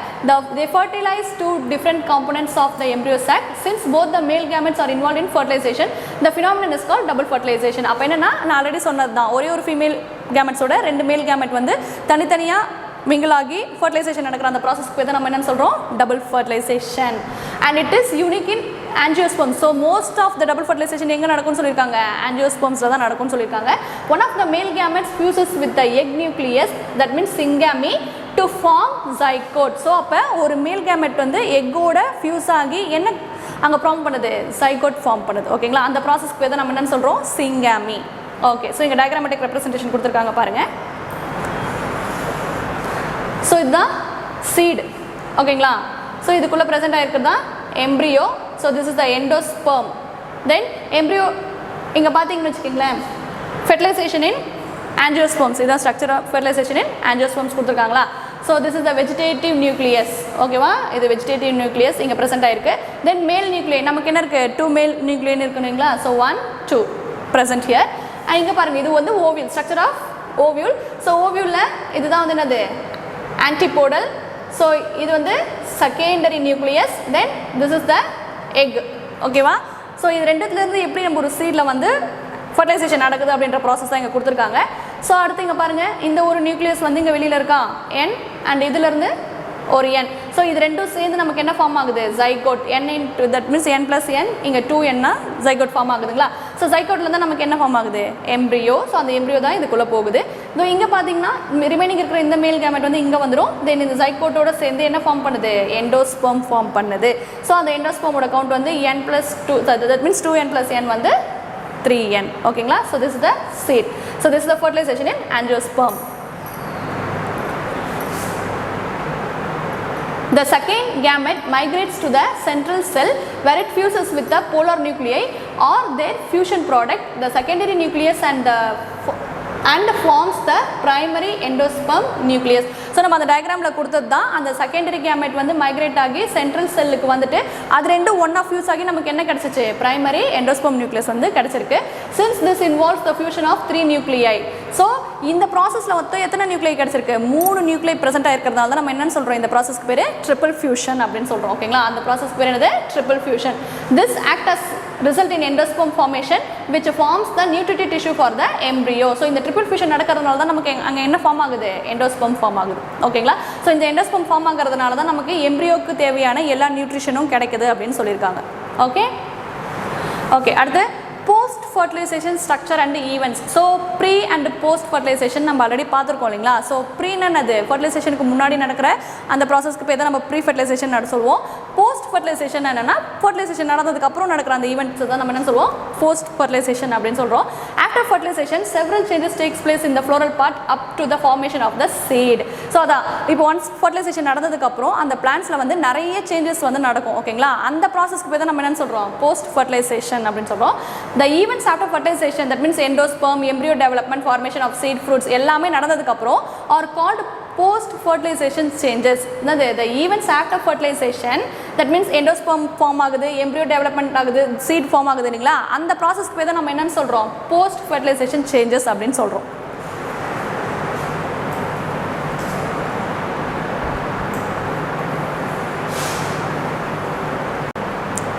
They fertilize 2 different components of the embryo sac. Since both the male gametes are involved in fertilization, the phenomenon is called double fertilization. அப்போ என்னன்னா நான் ஆல்ரெடி சொன்னது தான் ஒரு ஃபீமேல் கேமெட்ஸோட 2 மேல் கேமெட் வந்து தனித்தனியாக மிங்கிளாகி ஃபர்டிலைசேஷன் நடக்கிற அந்த ப்ராசஸ்க்கு பேர் நம்ம என்னன்னு சொல்கிறோம் double fertilisation. And it is unique in angiosperms. So most of the double fertilisation எங்கே நடக்கும்னு சொல்லியிருக்காங்க angiospermஸில் தான் நடக்கும்னு சொல்லியிருக்காங்க. ஒன் ஆஃப் த மேல் gametes fuses with the egg nucleus, that means syngamy, to form zygote. So அப்போ ஒரு மேல் கேமெட் வந்து எக்கோட ஃபியூஸ் ஆகி என்ன அங்கே ஃபார்ம் பண்ணுது zygote ஃபார்ம் பண்ணுது. ஓகேங்களா. அந்த ப்ராசஸ்க்கு பேர் நம்ம என்னன்னு சொல்கிறோம் syngamy. ஓகே. ஸோ இங்கே டயக்ராமேட்டிக் ரெப்ரசன்டேஷன் கொடுத்துருக்காங்க பாருங்கள். ஸோ இதுதான் சீடு. ஓகேங்களா. ஸோ இதுக்குள்ளே ப்ரெசென்ட் ஆகிருக்கிறது தான் embryo. So this is the endosperm. Then embryo இங்கே பார்த்தீங்கன்னு வச்சுக்கிங்களேன் fertilization in angiosperms. This is the structure of fertilization in angiosperms கொடுத்திருக்காங்களா. So this is the vegetative nucleus. ஓகேவா, இது vegetative nucleus இங்க present ஆயிருக்கு. Then male nuclei நமக்கு என்ன இருக்கு, 2 male nuclei இருக்குங்களா. So 1 2 present here. இங்க பாருங்க, இது வந்து ovule, structure of ovule. So ovule இதுதான் வந்து என்னது, antipodal. So இது வந்து secondary nucleus. Then this is the egg. ஓகேவா. ஸோ இது ரெண்டுத்துல இருந்து எப்படி நம்ம ஒரு சீடில் வந்து ஃபர்டிலைசேஷன் நடக்குது அப்படின்ற ப்ராசஸ் தான் இங்கே கொடுத்துருக்காங்க. ஸோ அடுத்து இங்கே பாருங்கள், இந்த ஒரு நியூக்ளியஸ் வந்து இங்கே வெளியில் இருக்கா N அண்ட் இதிலேருந்து ஒரு N. ஸோ இது ரெண்டும் சேர்ந்து நமக்கு என்ன ஃபார்ம் ஆகுது, zygote. N into that means N + N, இங்கே 2N ஜைகோட் ஃபார்ம் ஆகுதுங்களா. ஸோ ஜைகோட்லேருந்து நமக்கு என்ன ஃபார்ம் ஆகுது, எம்ப்ரியோ. ஸோ அந்த எம்ப்ரியோ தான் இதுக்குள்ளே போகுது. இதோ இங்கே பார்த்தீங்கன்னா ரிமைனிங் இருக்கிற இந்த மேல் கேமெட் வந்து இங்கே வந்துடும். தென் இந்த ஜைகோட்டோட சேர்ந்து என்ன ஃபார்ம் பண்ணுது, எண்டோஸ்பெர்ம் ஃபார்ம் பண்ணுது. ஸோ அந்த எண்டோஸ்பெர்மோட கவுண்ட் வந்து N + 2, that means 2N + N வந்து 3N. ஓகேங்களா. So this is the seed. So this is the fertilisation in angiosperm. The second gamete migrates to the central cell where it fuses with the polar nuclei or their fusion product, the secondary nucleus, and forms the primary endosperm nucleus. So நம்ம அந்த டயக்ராமில் கொடுத்தது தான் அந்த secondary gamete வந்து migrate ஆகி central செல்லுக்கு வந்துட்டு அது ரெண்டும் ஒன்றா ஃபியூஸ் ஆகி நமக்கு என்ன கிடச்சிச்சு, பிரைமரி எண்டோஸ்பெர்ம் நியூக்ளியஸ் வந்து கிடச்சிருக்கு. Since this involves the fusion of 3 nuclei. So இந்த ப்ராசஸில் மொத்தம் எத்தனை நியூக்ளியை கிடச்சிருக்கு, 3 நியூக்ளியை ப்ரெசென்ட் ஆகிருக்கிறதால தான் நம்ம என்னன்னு சொல்கிறோம், இந்த ப்ராசஸ்க்கு பேர் ட்ரிபிள் ஃபியூஷன் அப்படின்னு சொல்கிறோம். ஓகேங்களா. அந்த ப்ராசஸ்க்கு பேர் என்னது, triple fusion. This act as result in endosperm formation which forms the nutritive tissue for the embryo. So இந்த triple fusion நடக்கிறதுனால தான் நமக்கு அங்கே என்ன ஃபார்ம் ஆகுது, எண்டோஸ்பெர்ம் ஃபார்ம் ஆகுது. ஓகேங்களா. ஸோ இந்த எண்டோஸ்பெர்ம் ஃபார்ம் ஆகிறதுனால தான் நமக்கு எம்ப்ரியோக்கு தேவையான எல்லா நியூட்ரிஷனும் கிடைக்குது அப்படின்னு சொல்லியிருக்காங்க. ஓகே ஓகே அடுத்து post fertilisation structure and events. So pre and post fertilisation நம்ம ஆல்ரெடி பார்த்துருக்கோம் இல்லைங்களா. ஸோ ப்ரீன்னு ஃபர்டிலைசேஷனுக்கு முன்னாடி நடக்கிற அந்த ப்ராசஸ்க்கு பேர் தான் நம்ம ப்ரீ ஃபர்டிலைசேஷன் சொல்லுவோம். போஸ்ட் ஃபர்டிலைசேஷன் என்னன்னா, ஃபர்டிலைசேஷன் நடந்ததுக்கப்புறம் நடக்கிற அந்த ஈவெண்ட்ஸ் தான் நம்ம என்ன சொல்லுவோம், போஸ்ட் ஃபர்டிலைசேஷன் அப்படின்னு சொல்கிறோம். After fertilisation several changes takes place in the floral part up to the formation of the seed. So அதான் இப்போ ஒன்ஸ் ஃபர்டிலைசேஷன் நடந்ததுக்கப்புறம் அந்த பிளான்ஸில் வந்து நிறைய சேஞ்சஸ் வந்து நடக்கும். ஓகேங்களா. அந்த ப்ராசஸ்க்கு பேர் தான் நம்ம என்னன்னு சொல்கிறோம், போஸ்ட் ஃபர்டிலைசேஷன் அப்படின்னு சொல்கிறோம். The events after fertilization, that means endosperm, embryo development, formation of seed, fruits எல்லாமே நடந்ததுக்கு அப்புறம் are called post fertilization changes. The events after fertilization, that means endosperm form ஆகுது, embryo development ஆகுது, seed form ஆகுது இல்லைங்களா. அந்த ப்ராசஸ்க்கு பேர் தான் நம்ம என்னன்னு சொல்கிறோம், post fertilization changes அப்படின்னு சொல்கிறோம்.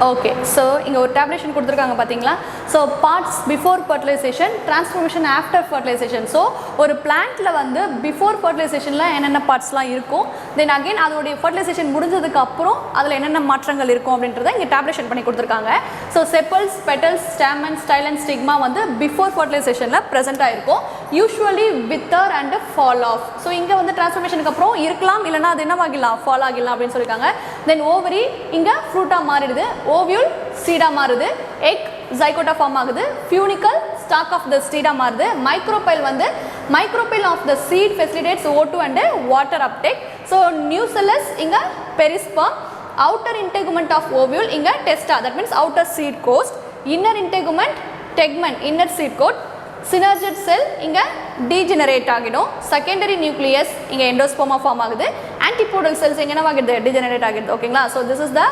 ஓகே. ஸோ இங்கே ஒரு டேப்லேஷன் கொடுத்துருக்காங்க பார்த்தீங்களா. So parts before fertilisation, transformation after fertilisation. So ஒரு பிளான்ட்டில் வந்து பிஃபோர் ஃபர்டிலைசேஷனில் என்னென்ன பார்ட்ஸ்லாம் இருக்கும், தென் அகெயின் அதோடைய ஃபர்டிலைசேஷன் முடிஞ்சதுக்கு அப்புறம் அதில் என்னென்ன மாற்றங்கள் இருக்கும் அப்படின்றத இங்கே டேப்லேஷன் பண்ணி கொடுத்துருக்காங்க. So sepals, petals, stamen, style and stigma வந்து பிஃபோர் ஃபர்டிலைசேஷனில் ப்ரெசென்ட் ஆகிருக்கும். Usually wither and fall off. So இங்கே வந்து டிரான்ஸ்ஃபர்மேஷனுக்கு அப்புறம் இருக்கலாம், இல்லைனா அது என்னவாகிடலாம், ஃபால் ஆகிடலாம் அப்படின்னு சொல்லியிருக்காங்க. தென் ஓவரி இங்கே ஃப்ரூட்டாக மாறிடுது, ஓவியூல் சீடாக மாறுது, எக் ஜைகோட்டா ஃபார்ம் ஆகுது, ஃபியூனிக்கல் ஸ்டாக் ஆஃப் த சீடாக மாறுது, மைக்ரோபைல் வந்து micropyle of the seed facilitates O2 and water uptake. So nucellus இங்கே perisperm, outer integument of ovule இங்கே testa, that means outer seed coat, inner integument tegmen, inner seed coat, synergid cell இங்கே degenerate ஆகிடும், secondary nucleus இங்கே எண்டோஸ்பெர்மா form ஆகுது, antipodal cells இங்கே என்னவாகிடுது, degenerate ஆகிடுது. ஓகேங்களா. So this is the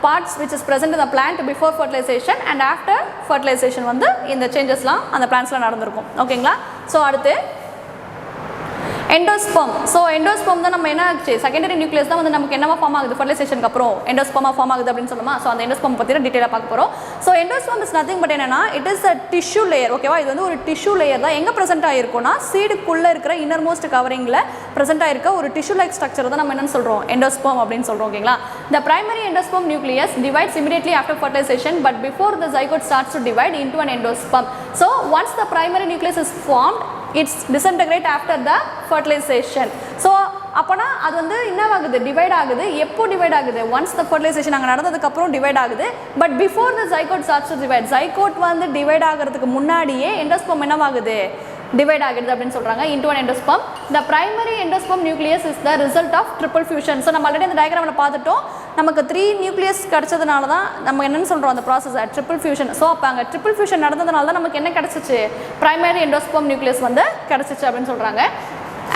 parts which is present in the plant before fertilization and after fertilization வந்து இந்த சேஞ்சஸ்லாம் அந்த பிளான்ட்ஸில் நடந்திருக்கும். ஓகேங்களா. ஸோ அடுத்து எண்டோஸ்பெர்ம். ஸோ எண்டோஸ்பெர்ம் தான் நம்ம என்ன ஆச்சு, செகண்டரி நியூக்ளியஸ் தான் வந்து நமக்கு என்னவா ஃபார்ம் ஆகுது, ஃபர்டிலைசேஷனுக்கு அப்புறம் எண்டோஸ்பெர்மா ஃபார்ம் ஆகுது அப்படின்னு சொல்லுமா. ஸோ அந்த எண்டோஸ்பெர்ம் பற்றி டீட்டெயிலாக பார்க்க போகிறோம். So endosperm is nothing but என்னன்னா, it is a tissue layer. ஓகேவா. இது வந்து ஒரு டிஷ்யூ லேயர் தான். எங்கே ப்ரெசென்ட் ஆகிருக்கும்னா, சீடுக்குள்ளே இருக்கிற இன்னர் மோஸ்ட் கவரிங்கில் ப்ரெசென்ட் ஆகிருக்க ஒரு டிஷ்யூ லைக் ஸ்ட்ரக்சர் தான் நம்ம என்னன்னு சொல்கிறோம், எண்டோஸ்பெர்ம் அப்படின்னு சொல்கிறோம். ஓகேங்களா. The primary endosperm nucleus divides immediately after fertilization, but before the zygote starts to divide into an endosperm. So once the primary nucleus is formed, it's disintegrate after the fertilization. So அப்போனா அது வந்து என்னவாகுது, divide ஆகுது. எப்போ divide ஆகுது, once the fertilisation அங்கே நடந்ததுக்கப்புறம் divide ஆகுது. But before the zygote starts to divide, zygote வந்து டிவைட் ஆகிறதுக்கு முன்னாடியே எண்டோஸ்பெர்ம் என்னவாகுது, டிவைட் ஆகிடுது அப்படின்னு சொல்கிறாங்க, into an endosperm. The primary endosperm nucleus is the result of triple fusion. So நம்ம ஆல்ரெடி அந்த டயக்ராமில் பார்த்துட்டோம். நமக்கு 3 நியூக்ளியஸ் கிடச்சதுனால தான் நம்ம என்னென்னு சொல்கிறோம் அந்த ப்ராசஸ் ட்ரிபிள் ஃபியூஷன். ஸோ அப்போ அங்கே ட்ரிபிள் ஃபியூஷன் நடந்ததுனால தான் நமக்கு என்ன கிடச்சிச்சு, பிரைமரி எண்டோஸ்பெர்ம் நியூக்ளியஸ் வந்து கிடச்சிச்சு அப்படின்னு சொல்கிறாங்க.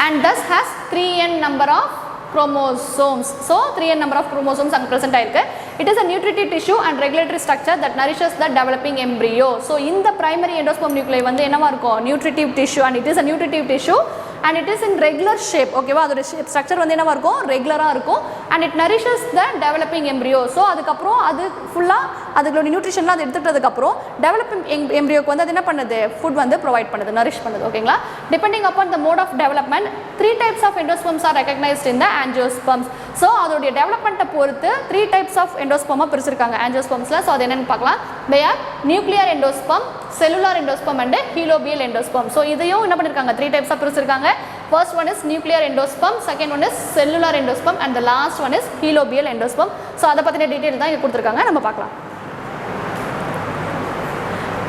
And thus has 3n number of chromosomes. So 3n number of chromosomes are present ஆயிருக்கு. It is a nutritive tissue and regulatory structure that nourishes the developing embryo. So in the primary endosperm nuclei வந்து என்னவா இருக்கும், nutritive tissue, and it is a nutritive tissue and it is in regular shape. ஓகேவா, அதோட shape structure வந்து என்னவா இருக்கும், ரெகுலராக இருக்கும். and it nourishes the developing embryo. So அதுக்கப்புறம் அது ஃபுல்லாக அதுகளோட நியூட்ரிஷன்லாம் அது எடுத்துக்கிட்டதுக்கப்புறம் டெவலப்பிங் எம்ப்ரியோக்கு வந்து அது என்ன பண்ணுது, ஃபுட் வந்து ப்ரொவைட் பண்ணுது, நரிஷ் பண்ணுது. ஓகேங்களா, depending upon the mode of development 3 types of endosperms are recognized in the angiosperms. So அதோடைய டெவலப்மெண்ட்டை பொறுத்து 3 types of endosperm பிரிச்சிருக்காங்க angiospermஸில். ஸோ அது என்னென்னு பார்க்கலாம். they are nuclear endosperm, cellular endosperm and helobial endosperm. So இதையும் என்ன பண்ணியிருக்காங்க, 3 types பிரிச்சிருக்காங்க. First one is nuclear endosperm, second one is cellular endosperm and the last one is helobial endosperm. So அதை பற்றின டீட்டெயில் தான் இங்கே கொடுத்துருக்காங்க, நம்ம பார்க்கலாம்.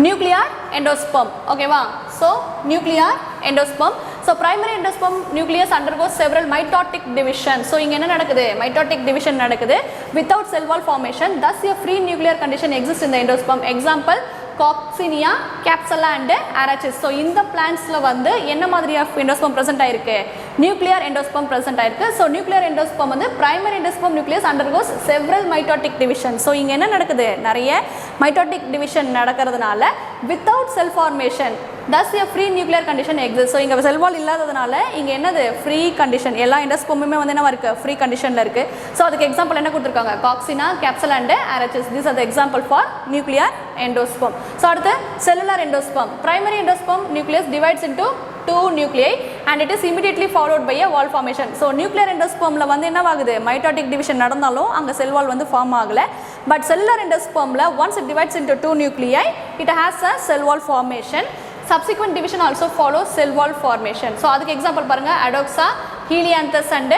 nuclear endosperm. ஓகேவா, so nuclear endosperm. So primary endosperm nucleus undergoes several mitotic division. So இங்கே என்ன நடக்குது, mitotic division நடக்குது without cell wall formation. Thus a free nuclear condition exists in the endosperm. Example Coccinia, Capsula and Arachis. So இந்த பிளான்ட்ஸில் வந்து என்ன மாதிரி of endosperm present ஆயிருக்கு, nuclear endosperm present ஆயிருக்கு. ஸோ நியூக்ளியர் எண்டோஸ்பெர்ம் வந்து primary endosperm nucleus undergoes several mitotic division. So இங்கே என்ன நடக்குது, நிறைய மைட்டோட்டிக் டிவிஷன் நடக்கிறதுனால without sell formation thus a free nuclear condition exists. So இங்கே செல் வால் இல்லாததுனால இங்கே என்னது, ஃப்ரீ கண்டிஷன், எல்லா எண்டோஸ்பெர்முமே வந்து என்னவா இருக்குது, ஃப்ரீ கண்டிஷனில் இருக்குது. ஸோ அதுக்கு எக்ஸாம்பிள் என்ன கொடுத்துருக்காங்க, Coccinia, Capsella and Arachis. This are the example for nuclear endosperm. So அடுத்து cellular endosperm. Primary endosperm nucleus divides into 2 nuclei and it is immediately followed by a wall formation. So nuclear endospermல வந்து என்னவாகுது, mitotic division நடந்தாலும் அங்கே செல் வால் வந்து form ஆகலை. But cellular எண்டோஸ்பெர்மில் once it divides into 2 nuclei it has a cell wall formation. Subsequent division also follows cell wall formation. So அதுக்கு example பாருங்க, Adoxa, Helianthus and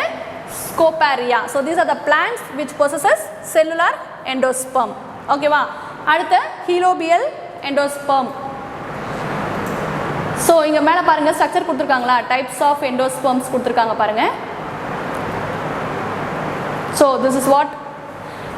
Scoparia. So these are the plants which possesses cellular endosperm. ஓகேவா, அடுத்து helobial endosperm. So இங்கே மேலே பாருங்கள் structure கொடுத்துருக்காங்களா, types of எண்டோஸ்பெர்ம்ஸ் கொடுத்துருக்காங்க பாருங்கள். ஸோ திஸ் இஸ் வாட்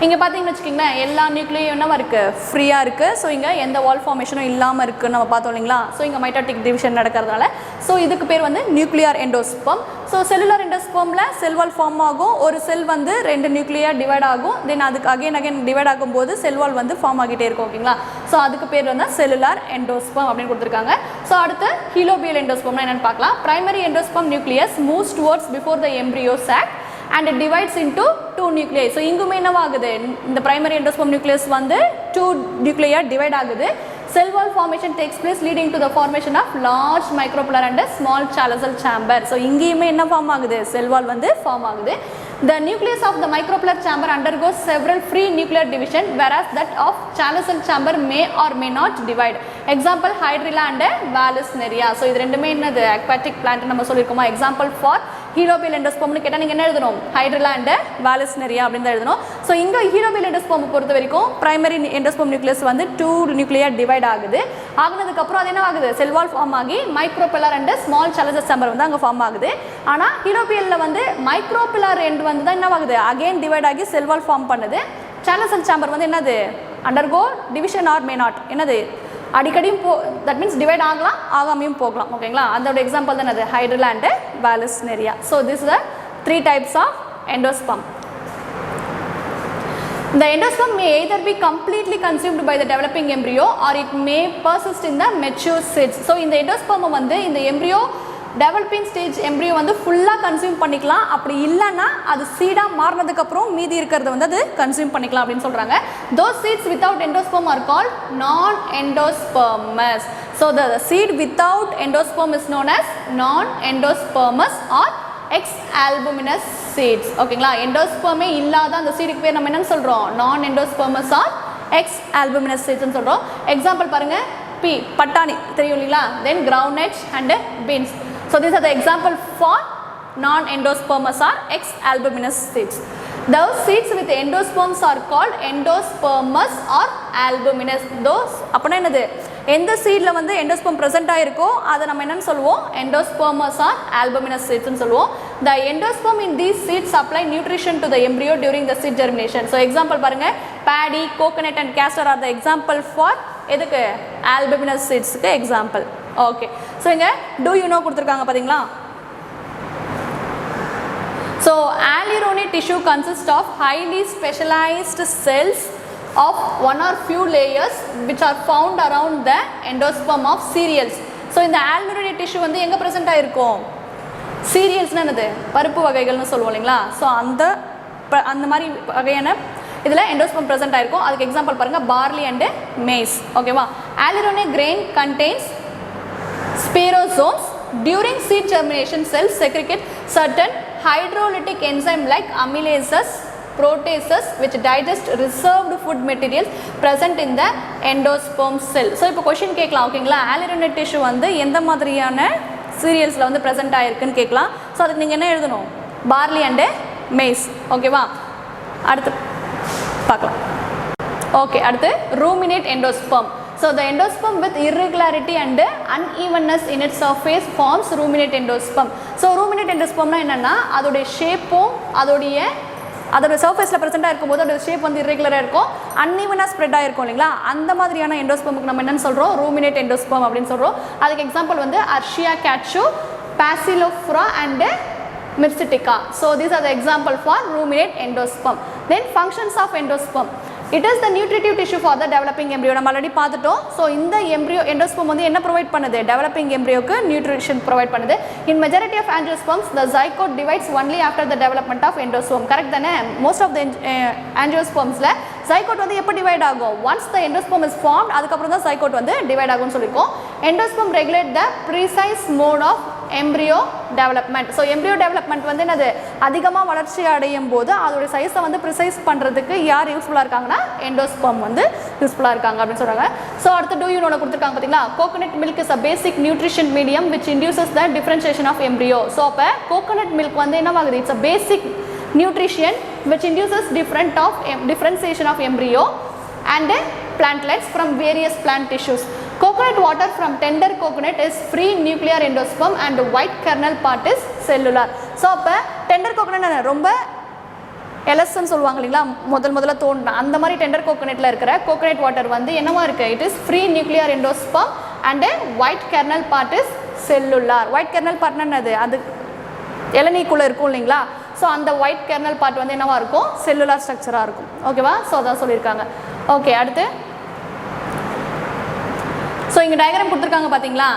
இங்கே பார்த்தீங்கன்னு வச்சுக்கிங்களேன், எல்லா நியூக்ளியும் என்னவா இருக்குது, ஃப்ரீயாக இருக்குது. ஸோ இங்கே எந்த வால் ஃபார்மேஷனும் இல்லாமல் இருக்குன்னு நம்ம பார்த்தோம் இல்லைங்களா. ஸோ இங்கே மைட்டோட்டிக் டிவிஷன் நடக்கிறதுனால ஸோ இதுக்கு பேர் வந்து நியூக்ளியர் எண்டோஸ்பெர்ம். ஸோ செல்லுலார் எண்டோஸ்பெர்மில் செல் வால் ஃபார்ம் ஆகும், ஒரு செல் வந்து 2 நியூக்ளியாக டிவைட் ஆகும், தென் அதுக்கு அகைன் டிவைட் ஆகும்போது செல் வால் வந்து ஃபார்ம் ஆகிட்டே இருக்கும். ஓகேங்களா, ஸோ அதுக்கு பேர் வந்து செல்லுலார் எண்டோஸ்பெர்ம் அப்படின்னு கொடுத்துருக்காங்க. ஸோ அடுத்து ஹீலோபியல் எண்டோஸ்பெர்ம்னா என்னென்னு பார்க்கலாம். Primary endosperm nucleus moves towards before the embryo sac and it divides into 2 nuclei. So இங்குமே என்னவாகுது, இந்த பிரைமரி எண்டோஸ்பெர்ம் நியூக்ளியஸ் வந்து 2 நியூக்ளியா டிவைட் ஆகுது. Cell wall formation takes place leading to the formation of large micropillar and a small chalazal chamber. So இங்கேயுமே என்ன form ஆகுது, செல் வால் வந்து ஃபார்ம் ஆகுது. The nucleus of the micropillar chamber undergoes several free nuclear division whereas that of chalazal chamber may or may not divide. Example Hydrilla and Vallisneria. So இது ரெண்டுமே என்னது, aquatic plant நம்ம சொல்லியிருக்கோமா. Example for ஹீலோபியல் எண்டோஸ்பெர்ம்னு கேட்டால் நீங்கள் என்ன எழுதணும், hydrilla and வாலிஸ்னெரியா அப்படின்னு தான் எழுதணும். ஸோ இங்கே ஹீலோபியல் எண்டோஸ்பெர்ம் பொறுத்த வரைக்கும் பிரைமரி எண்டோஸ்பெர்ம் நியூக்ளியஸ் வந்து 2 நியூக்ளியா டிவைட் ஆகுது. ஆகுனதுக்கப்புறம் அது என்ன ஆகுது, செல் வால் ஃபார்ம் ஆகி மைக்ரோபில்லர் அண்ட் ஸ்மால் சாலசஸ் சேம்பர் வந்து அங்கே ஃபார்ம் ஆகுது. ஆனால் ஹீலோபியலில் வந்து மைக்ரோபில்லர் எண்ட் வந்து தான் என்ன ஆகுது, அகெயின் டிவைட் ஆகி செல் வால் ஃபார்ம் பண்ணுது. சாலசல் சேம்பர் வந்து என்னது, undergo division or may not, என்னது அடிக்கடியும் தட் மீன்ஸ் டிவைட் ஆகலாம், ஆகாமையும் போகலாம். ஓகேங்களா, அதோட எக்ஸாம்பிள் தான் அது Hydrilla and Vallisneria. So this are 3 types of endosperm. The endosperm may either be completely consumed by the developing embryo or it may persist in the mature seeds. So இந்த endosperm வந்து இந்த embryo developing stage embryo வந்து ஃபுல்லாக consume பண்ணிக்கலாம். அப்படி இல்லைன்னா அது சீடாக மாறினதுக்கப்புறம் மீதி இருக்கிறத வந்து அது கன்சியூம் பண்ணிக்கலாம் அப்படின்னு சொல்கிறாங்க. Those seeds without endosperm are called non-endospermous. So the seed without endosperm is known as non-endospermous or ex-albuminous seeds. ஓகேங்களா, எண்டோஸ்பெர்மே இல்லாத அந்த சீடுக்கு பேர் நம்ம என்னன்னு சொல்கிறோம், non-endospermous or ex-albuminous seedsன்னு சொல்கிறோம். எக்ஸாம்பிள் பாருங்கள், பட்டாணி தெரியும் இல்லைங்களா, தென் groundnuts and beans. So these are the example for non-endospermous or ex-albuminous seeds. Those seeds with endosperms are called endospermous or albuminous. Those அப்படின்னா என்னது, எந்த சீடில் வந்து எண்டோஸ்பெர்ம் ப்ரெசென்ட் ஆகிருக்கோ அதை நம்ம என்னென்னு சொல்லுவோம், endospermous or albuminous seedsன்னு சொல்லுவோம். the endosperm in these seeds supply nutrition to the embryo during the seed germination. So example பாருங்க, paddy, coconut and castor are the example for எதுக்கு albuminous seeds க்கு example. Okay, so இங்க do you know கொடுத்திருக்காங்க பாத்தீங்களா? So Allergy tissue consists of highly specialized cells of one or few layers which are found around the endosperm of cereals. So இந்த Allergy tissue வந்து எங்க present ஆயிருக்கும்? Cereals என்னது? பருப்பு வகைகள்னு சொல்லுவோம் இல்லைங்களா? So அந்த மாதிரி வகையான இதில் endosperm present ஆயிருக்கும். அதுக்கு எக்ஸாம்பிள் பாருங்க, barley and maize. ஓகேவா? Allergy grain contains spirosomes. During seed germination, cells secrete certain hydrolytic enzyme like amylases, proteases which digest reserved food materials present in the endosperm cell. So இப்போ question கேட்கலாம், ஓகேங்களா? Allergy tissue வந்து எந்த மாதிரியான cerealsல வந்து present ஆயிருக்குன்னு கேட்கலாம். ஸோ அதுக்கு நீங்கள் என்ன எழுதணும்? barley and maize. ஓகேவா? அடுத்து பார்க்கலாம். ஓகே, அடுத்து ruminate endosperm. So the endosperm with irregularity and unevenness in its surface forms ruminate endosperm. So ruminate endosperm னா என்னன்னா, அதோட ஷேப்பும் அதோட சர்ஃபேஸில் ப்ரெசென்ட்டாக இருக்கும்போது அதோட ஷேப் வந்து irregular இருக்கும், அன்இவனாக ஸ்ப்ரெட் ஆகிருக்கும் இல்லைங்களா? அந்த மாதிரியான எண்டோஸ்பர்முக்கு நம்ம என்னன்னு சொல்கிறோம்? ரூமினேட் எண்டோஸ்பர்ம் அப்படின்னு சொல்கிறோம். அதுக்கு எக்ஸாம்பிள் வந்து Areca catechu, Passiflora and Myristica. So these are the example for ruminate endosperm. Then functions of endosperm. It is the nutritive tissue for the developing embryo. நம்ம ஆல்ரெடி பார்த்துட்டோம். ஸோ இந்த embryo endosperm வந்து என்ன provide பண்ணுது? Developing எம்ப்ரியோக்கு nutrition provide பண்ணுது. In majority of angiosperms the zygote divides only after the development of endosperm. Correct தானே? Most of the ஆஞ்சியோஸ்பர்ம்ஸில் zygote வந்து எப்போ டிவைட் ஆகும்? Once the endosperm is formed, அதுக்கப்புறம் தான் zygote வந்து டிவைட் ஆகும்னு சொல்லியிருக்கோம். endosperm regulate the precise mode of embryo development. So embryo development வந்து என்னது? அதிகமாக வளர்ச்சி அடையும் போது அதோட சைஸை வந்து ப்ரிசைஸ் பண்ணுறதுக்கு யார் யூஸ்ஃபுல்லாக இருக்காங்கன்னா endosperm வந்து யூஸ்ஃபுல்லாக இருக்காங்க அப்படின்னு சொல்கிறாங்க. ஸோ அடுத்து do you know கொடுத்துருக்காங்க பார்த்தீங்களா? coconut milk is a basic nutrition medium which induces the differentiation of embryo. So அப்போ coconut milk வந்து என்னவாகுது? It's a basic nutrition which induces differentiation of embryo and plantlets from various plant tissues. Coconut water from tender coconut is free nuclear endosperm and white kernel part is cellular. So அப்போ tender coconut ரொம்ப எலசன் சொல்லுவாங்க இல்லைங்களா? முதல்ல தோணுனா அந்த மாதிரி tender கோகனட்டில் இருக்கிற coconut water வந்து என்னவா இருக்குது? It is free nuclear endosperm and white kernel part is cellular. White kernel பார்ட்னா என்னது? அது இளநீக்குள்ளே இருக்கும் இல்லைங்களா? ஸோ அந்த ஒயிட் கெர்னல் பார்ட் வந்து என்னவா இருக்கும்? செல்லுலார் ஸ்ட்ரக்சராக இருக்கும். ஓகேவா? ஸோ அதான் சொல்லியிருக்காங்க. ஓகே, அடுத்து ஸோ இங்கே டயக்ராம் கொடுத்துருக்காங்க பார்த்தீங்களா?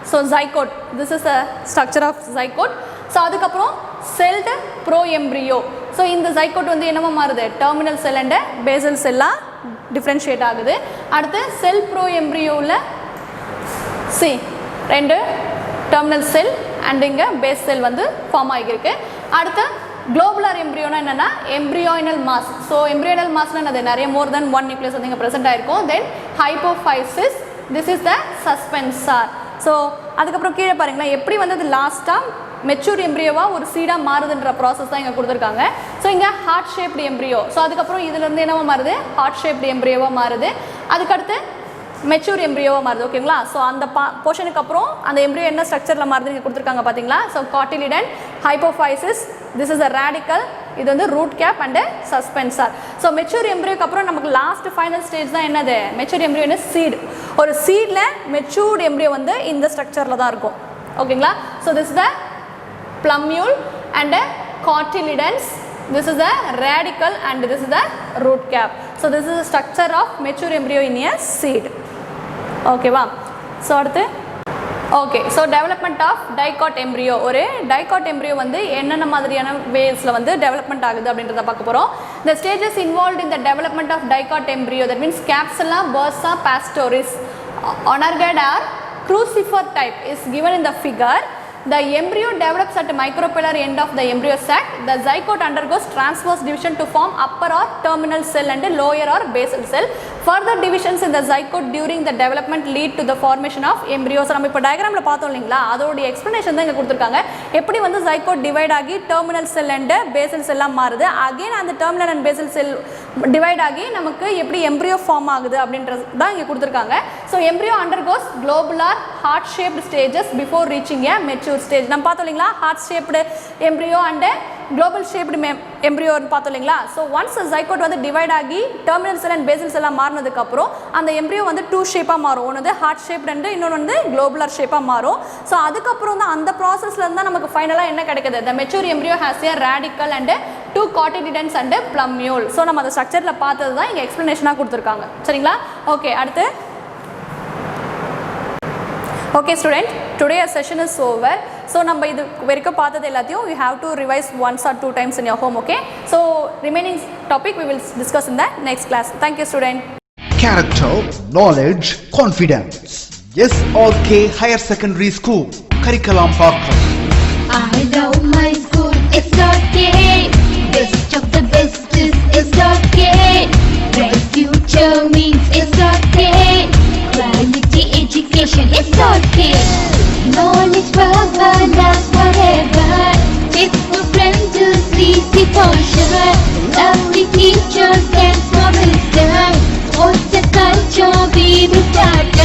So zygote, this is the structure of zygote. So அதுக்கப்புறம் செல்டு ப்ரோ எம்ப்ரியோ. ஸோ இந்த zygote வந்து என்னவா மாறுது? டெர்மினல் செல் அண்ட் பேசல் செல்லாக டிஃப்ரென்ஷியேட் ஆகுது. அடுத்து செல் ப்ரோ எம்ப்ரியோவில் ரெண்டு டெர்மினல் செல் அண்ட் இங்கே பேஸ் செல் வந்து ஃபார்ம் ஆகியிருக்கு. அடுத்து குளோபுலர் எம்ப்ரியோனா என்னென்னா எம்ப்ரியோயினல் மாஸ். ஸோ எம்ப்ரியோயினல் மாஸ்னால் என்னது? நிறைய மோர் தென் ஒன் நியூக்ளியஸ் வந்து இங்கே ப்ரெசென்ட் ஆகிருக்கும். Then hypophysis, this is the suspensor. So அதுக்கப்புறம் கீழே பாருங்களேன் எப்படி வந்து அது லாஸ்ட்டாக மெச்சூர் எம்ப்ரியோவாக ஒரு சீடாக மாறுதுன்ற ப்ராசஸ் தான் இங்கே கொடுத்துருக்காங்க. ஸோ இங்கே ஹார்ட் ஷேப்டு எம்ப்ரியோ. ஸோ அதுக்கப்புறம் இதுலேருந்து என்னவா மாறுது? ஹார்ட் ஷேப்டு எம்ப்ரியோவாக மாறுது. அதுக்கடுத்து மெச்சூர் எம்ப்ரியோவாக மாறுது. ஓகேங்களா? ஸோ அந்த போர்ஷனுக்கு அப்புறம் அந்த எம்ப்ரியோ என்ன ஸ்ட்ரக்சரில் மாறுது இங்கே கொடுத்துருக்காங்க பார்த்தீங்களா? So cotyledon, hypophysis, this is a radicle, இது வந்து root cap and suspensor. So mature எம்ப்ரியோக்கு அப்புறம் நமக்கு லாஸ்ட் ஃபைனல் ஸ்டேஜ் தான் என்னது? மெச்சூர் எம்ப்ரியோ என்ன? சீடு. ஒரு சீடில் மெச்சூர்டு எம்ப்ரியோ வந்து இந்த ஸ்ட்ரக்சரில் தான் இருக்கும். ஓகேங்களா? So this is the plumule and a cotyledons, this is the radicle and this is the root cap. So this is the structure of mature embryo in a seed. Okay va? So அடுத்து okay, so development of dicot embryo. ஒரு dicot embryo வந்து என்னென்ன மாதிரியான வேஸில் வந்து development ஆகுது அப்படின்றத பார்க்க போகிறோம். The stages involve in the development of dicot embryo, that means Capsella, bursa, pastoris, onergad or crucifer type is given in the figure. The embryo develops at the micropellar end of the embryo sac. The zygote undergoes transverse division to form upper or terminal cell and lower or basal cell. Further divisions in the zygote during the development lead to the formation of embryos. நம்ம இப்போ டயக்ராம்ல பார்த்தோம் இல்லைங்களா? அதோட explanation தான் இங்கே கொடுத்துருக்காங்க. எப்படி வந்து zygote டிவைட் ஆகி terminal cell and basal cell மாறுது, அகைன் அந்த terminal and basal cell divide ஆகி நமக்கு எப்படி எம்ப்ரியோ ஃபார்ம் ஆகுது அப்படின்றது தான் இங்கே கொடுத்துருக்காங்க. So embryo undergoes globular heart shaped stages before reaching a mature stage. நம்ம பார்த்தோம் இல்லைங்களா heart shaped embryo and global shaped embryo பார்த்தோம் இல்லைங்களா. So once the zygote வந்து டிவைட் ஆகி terminal cell and basal cell மாறினதுக்கு அப்புறம் அந்த embryo வந்து டூ ஷேப்பா மாறும். ஒன்னு வந்து heart shaped and இன்னொன்று வந்து globular ஷேப்பா மாறும். ஸோ அதுக்கப்புறம் தான் அந்த ப்ராசஸ்ல இருந்தால் நமக்கு ஃபைனலாக என்ன கிடைக்குது, the mature embryo has a radical and two cotyledons and plumule. So நம்ம அந்த ஸ்ட்ரக்சரில் பார்த்தது தான் இங்கே எக்ஸ்ப்ளனேஷனாக கொடுத்துருக்காங்க. சரிங்களா? ஓகே, அடுத்து okay student, today our session is over. So நம்ம இது வரைக்கும் பார்த்தது எல்லாத்தையும் you have to revise once or two times in your home. Okay, so remaining topic we will discuss in the next class. Thank you student. Character, knowledge, confidence. SRK Higher Secondary School, Karikalampakkam. I love my school, SRK. Best of the best is SRK. Bright future means SRK. Quality education, SRK. Knowledge forever, last forever. Faithful friends to see for sure. Lovely teachers can promise them. What's the culture we will start?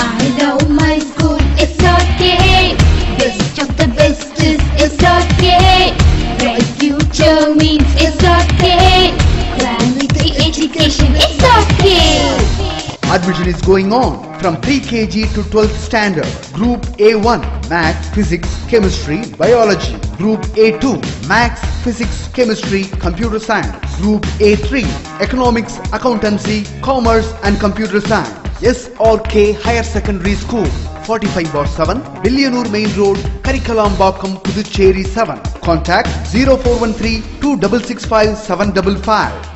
I love my school, SRK. Best of the best is SRK. Bright future means SRK. Quality education, SRK. Admission is going on from pre-KG to 12th standard. Group A1 Maths, Physics, Chemistry, Biology. Group A2 Maths, Physics, Chemistry, Computer Science. Group A3 Economics, Accountancy, Commerce and Computer Science. SRK Higher Secondary School, 45/7 Billianur Main Road, Karikalampakkam, Puducherry 7. Contact 0413 2665 755.